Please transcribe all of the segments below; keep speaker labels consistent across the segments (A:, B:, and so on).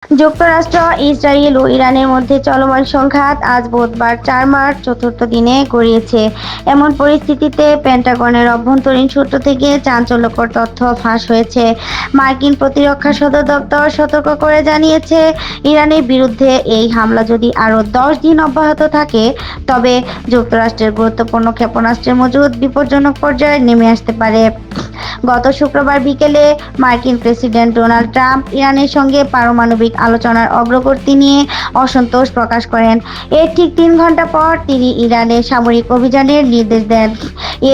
A: যুক্তরাষ্ট্র, ইসরায়েল ও ইরানের মধ্যে চলমান সংঘাত আজ বুধবার ৪ মার্চ চতুর্থ দিনে গড়িয়েছে। এমন পরিস্থিতিতে পেন্টাগনের অভ্যন্তরীণ সূত্র থেকে চাঞ্চল্যকর তথ্য ফাঁস হয়েছে। মার্কিন প্রতিরক্ষা সদর দপ্তর সতর্ক করে জানিয়েছে, ইরানের বিরুদ্ধে এই হামলা যদি আরও ১০ দিন অব্যাহত থাকে, তবে যুক্তরাষ্ট্রের গুরুত্বপূর্ণ ক্ষেপণাস্ত্রের মজুদ বিপজ্জনক পর্যায়ে নেমে আসতে পারে। গত শুক্রবার বিকেলে মার্কিন প্রেসিডেন্ট ডোনাল্ড ট্রাম্প ইরানের সঙ্গে পারমাণবিক আলোচনার অগ্রগতি নিয়ে অসন্তোষ প্রকাশ করেন। এর ঠিক ৩ ঘণ্টা পর তিনি ইরানের সামরিক অভিযানের নির্দেশ দেন।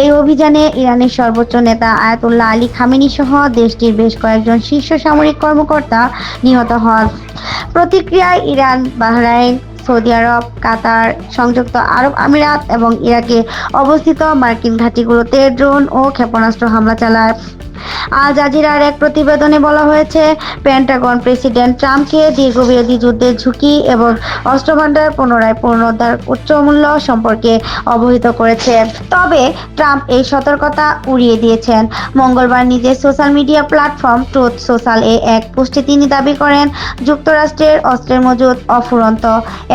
A: এই অভিযানে ইরানের সর্বোচ্চ নেতা আয়াতুল্লাহ আলী খামেনি সহ দেশটির বেশ কয়েকজন শীর্ষ সামরিক কর্মকর্তা নিহত হন। প্রতিক্রিয়ায় ইরান, বাহরাইন, সৌদি আরব, কাতার, সংযুক্ত আরব আমিরাত এবং ইরাকে অবস্থিত মার্কিন ঘাঁটিগুলোতে ড্রোন ও ক্ষেপণাস্ত্র হামলা চালায়। আল জাজিরার এক প্রতিবেদনে বলা হয়েছে, পেন্টাগন প্রেসিডেন্ট ট্রাম্পকে দীর্ঘমেয়াদী যুদ্ধের ঝুঁকি এবং অস্ত্রভান্ডার পুনরায় পুনরুদ্ধার উচ্চ মূল্য সম্পর্কে অবহিত করেছে। তবে ট্রাম্প এই সতর্কতা উড়িয়ে দিয়েছেন। মঙ্গলবার নিজের social media platform Truth Social এ এক পোস্টে তিনি দাবি করেন, যুক্তরাষ্ট্রের অস্ত্রের মজুদ অফুরন্ত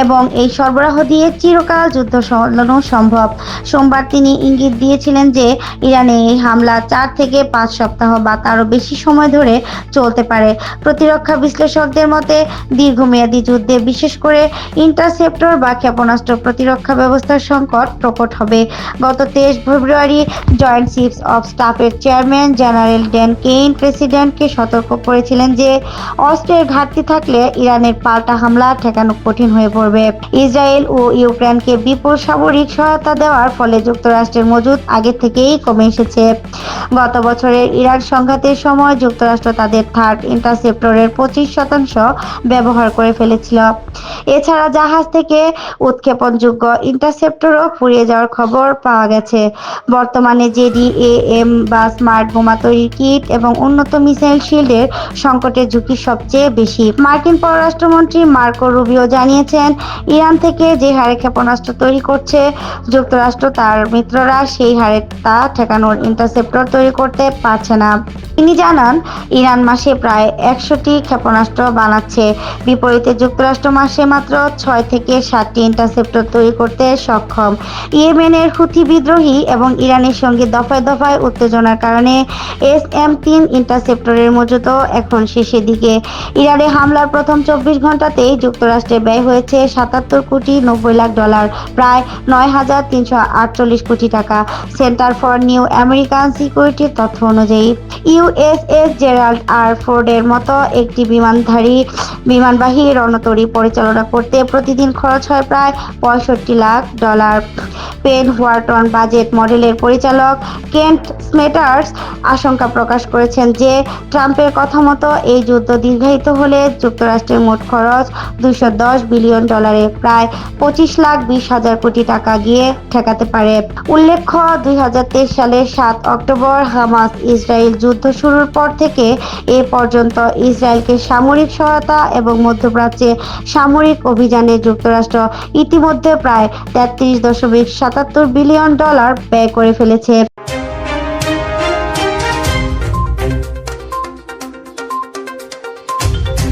A: এবং এই সরবরাহ দিয়ে চিরকাল যুদ্ধ চালানো সম্ভব। সোমবার তিনি ইঙ্গিত দিয়েছিলেন যে ইরানে এই হামলা ৪ থেকে ৫ সপ্তাহ বা তারও বেশি সময় ধরে চলতে পারে। প্রতিরক্ষা বিশ্লেষকদের মতে, দীর্ঘমেয়াদী যুদ্ধে বিশেষ করে ইন্টারসেপ্টর বা ক্ষেপণাস্ত্র প্রতিরক্ষা ব্যবস্থার সংকট প্রকট হবে। গত ২৩ ফেব্রুয়ারি জয়েন্ট চিফস অব স্টাফের চেয়ারম্যান জেনারেল ড্যান কেইন প্রেসিডেন্টকে সতর্ক করেছিলেন যে অস্ত্রের ঘাটতি থাকলে ইরানের পাল্টা হামলা ঠেকানো কঠিন হয়ে পড়বে। ইসরায়েল ও ইউক্রেনকে বিপুল সামরিক সহায়তা দেওয়ার ফলে যুক্তরাষ্ট্রের মজুদ আগে থেকেই কমে এসেছে। গত বছরের ইরান সংঘাতের সময় যুক্তরাষ্ট্র তাদের থার্ড ইন্টারসেপ্টরের ২৫% ব্যবহার করে ফেলেছিল। এছাড়া জাহাজ থেকে উৎক্ষেপণযোগ্য ইন্টারসেপ্টরও ফুরিয়ে যাওয়ার খবর পাওয়া গেছে। বর্তমানে জেডিএএম বা স্মার্ট বোমা তৈরির কিট এবং উন্নত মিসাইল শিল্ডের সংকটের ঝুঁকি সবচেয়ে বেশি। মার্কিন পররাষ্ট্রমন্ত্রী মার্কো রুবিও জানিয়েছেন, ইরান থেকে যে হারে ক্ষেপণাস্ত্র তৈরি করছে যুক্তরাষ্ট্র, তার মিত্ররা সেই হারে তা ঠেকানোর ইন্টারসেপ্টর তৈরি করতে পারছে না। তিনি জানান, ইরান মাসে প্রায় ১০০টি ক্ষেপণাস্ত্র বানাচ্ছে, বিপরীতে যুক্তরাষ্ট্র মাসে মাত্র ৬ থেকে ৭টি ইন্টারসেপ্টর তৈরি করতে সক্ষম। ইয়েমেনের হুথি বিদ্রোহী এবং ইরানের সঙ্গে দফায় দফায় উত্তেজনার কারণে SM-3 ইন্টারসেপ্টরের মজুদও এখন শেষের দিকে। ইরানে হামলার প্রথম ২৪ ঘণ্টাতেই যুক্তরাষ্ট্রে ব্যয় হয়েছে $৭৭,৯০,০০,০০০, প্রায় ৯,৩৪৮ কোটি টাকা, সেন্টার ফর নিউ আমেরিকান সিকিউরিটির তথ্য অনুযায়ী। ইউএসএস জেরাল্ড আর ফোর্ডের মতো একটি বিমানবাহী রণতরী পরিচালনা করতে প্রতিদিন খরচ হয় প্রায় $৬৫ লাখ। পেন হোয়ার্টন বাজেট মডেলের পরিচালক কেন্ট স্মেটার্স আশঙ্কা প্রকাশ করেছেন যে ট্রাম্পের কথা মতো এই যুদ্ধ দীর্ঘায়িত হলে যুক্তরাষ্ট্রের মোট খরচ $২১০ বিলিয়ন, প্রায় ২৫,২০,০০০ কোটি টাকা গিয়ে ঠেকাতে পারে। উল্লেখ্য, ২০২৩ সালের ৭ অক্টোবর হামাস ইসরায়েল যুদ্ধ শুরুর পর থেকে এ পর্যন্ত ইসরায়েলকে সামরিক সহায়তা এবং মধ্যপ্রাচ্যে সামরিক অভিযানে যুক্তরাষ্ট্র ইতিমধ্যে প্রায় $৩৩.৭৭ বিলিয়ন ব্যয় করে ফেলেছে।